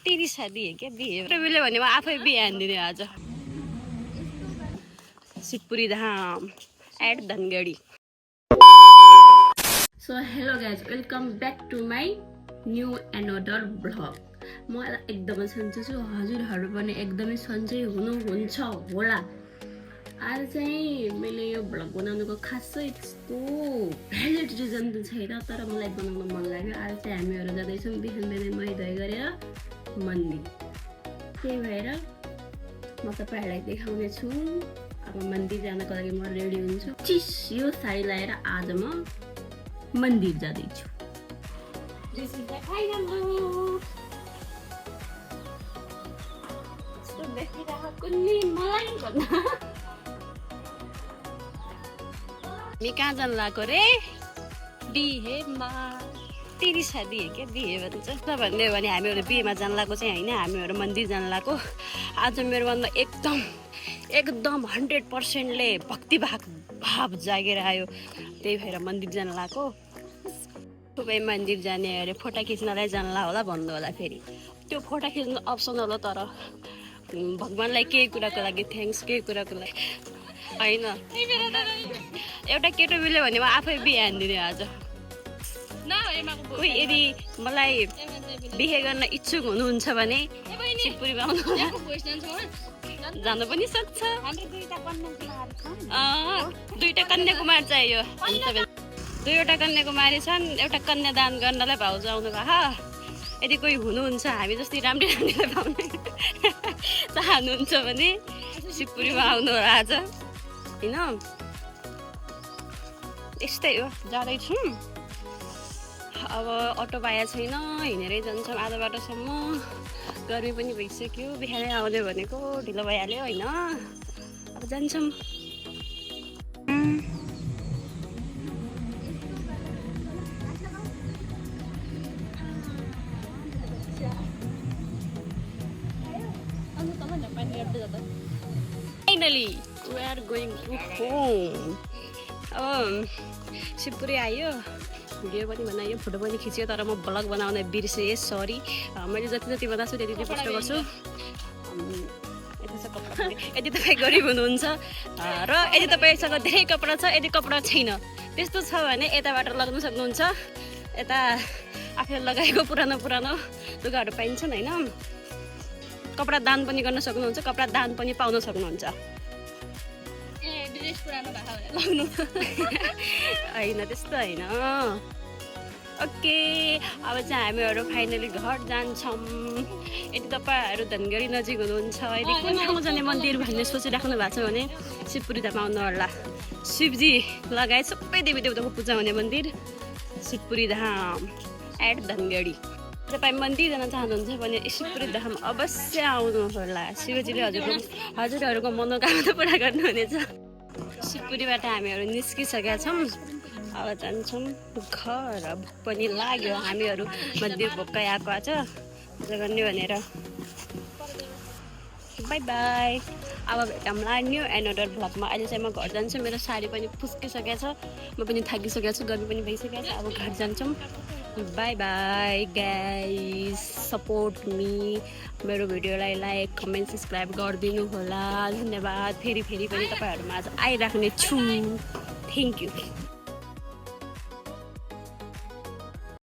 तेरी शादी है क्या बिहे मिल्यो भने म आफै बिहे हान्दिने आज Shivpuri Dham at Dhangadhi so hello guys welcome back to my new another blog म एकदमै सन्चै छु हजुरहरू पनि एकदमै सन्चै हुनुहुन्छ होला आज चाहिँ मैले यो ब्लग बनाउनुको खासै त्यस्तो भ्यालिड रिजन त छैन तर मलाई बनाउन मन लाग्यो आज चाहिँ हामीहरू जाँदैछौँ बिहान बिहानै नुहाइधुवाइ गरेर मन्दिर त्यही भएर म तपाईँहरूलाई देखाउने छु अब मन्दिर जानको लागि म रेडी हुन्छु यो साडी लगाएर आज म मन्दिर जाँदैछु this is the final look यस्तो देखिरहेको नि मलाई भन्दा मी कहाँ जान लागेको रे बिहेमा तेरी शादी है क्या बिहे भन्छ भन्ने भने हामीहरू बिहेमा जान लागेको चाहिँ होइन हामीहरू मन्दिर जान लागेको आज मेरो मनमा एकदम 100%ले भक्ति भाव जागेर आयो त्यही भएर मन्दिर जान लागेको सबै मन्दिर जाने अरे फोटो खिच्नलाई जानला होला भन्नु होला फेरि त्यो फोटो खिच्नु अप्सन होला तर भगवान्लाई केही कुराको लागि थ्याङ्क्स केही कुराको लागि होइन एउटा केटो मिल्यो भने म आफै बिहे हान्दिने आज कोही यदि मलाई बिहे गर्न इच्छुक हुनुहुन्छ भने शिवपुरीमा आउनु जानु पनि सक्छ दुईटा कन्याकुमारी चाहियो दुईवटा कन्याकुमारी छन् एउटा कन्यादान गर्नलाई भाउज आउनु भएको यदि कोही हुनुहुन्छ हामी जस्तै राम्रै राम्रैलाई पाउने चाहनुहुन्छ भने शिवपुरीमा आउनु होला आज होइन यस्तै हो जाँदैछु अब अटो पाएको छैन हिँडेरै जान्छौँ आधा बाटोसम्म गर्मी पनि भइसक्यो बिहानै आउने भनेको ढिलो भइहाल्यो होइन अब जान्छौँ finally we are going to home अब शिवपुरी आयो भिडियो पनि बनायो फोटो पनि खिच्यो तर म ब्लग बनाउन बिर्सेँ सरी मैले जति जति बनाएको छु त्यति पोस्ट गर्छु यदि तपाईँ गरिब हुनुहुन्छ र यदि तपाईँसँग धेरै कपडा छ यदि कपडा छैन त्यस्तो छ भने यताबाट लगाउनु सक्नुहुन्छ यता आफूले लगाएको पुरानो लुगाहरू पाइन्छन् होइन कपडा दान पनि गर्न सक्नुहुन्छ कपडा दान पनि पाउन सक्नुहुन्छ होइन त्यस्तो होइन ओके अब चाहिँ हामीहरू फाइनली घर जान्छौँ यदि तपाईँहरू धनगढी नजिक हुनुहुन्छ यदि कुन ठाउँ जाने मन्दिर भन्ने सोचिराख्नु भएको छ भने शिवपुरी धाम आउनु होला शिवजी लगायत सबै देवी देवताको पूजा हुने मन्दिर शिवपुरी धाम एट धनगढी तपाईँ मन्दिर जान चाहनुहुन्छ भने शिवपुरी धाम अवश्य आउनु होला शिवजीले हजुरहरूको मनोकामना पुरा गर्नुहुनेछ शिवपुरीबाट हामीहरू निस्किसकेका छौँ अब जान्छौँ घर पनि लाग्यो हामीहरू मन्दिर भोक्कै आएको आज पूजा गर्ने भनेर बाई बाई अब भेटौँला न्यू एनदर ब्लगमा अहिले चाहिँ म घर जान्छु मेरो साडी पनि फुस्किसकेको छ म पनि थाकिसकेको छु गर्मी पनि भइसकेको छ अब घर जान्छौँ by by guys support me मेरो भिडियोलाई लाइक कमेन्ट सब्सक्राइब गरिदिनु होला धन्यवाद फेरि पनि तपाईँहरूमा आज आइराख्ने छु थ्याङ्क यू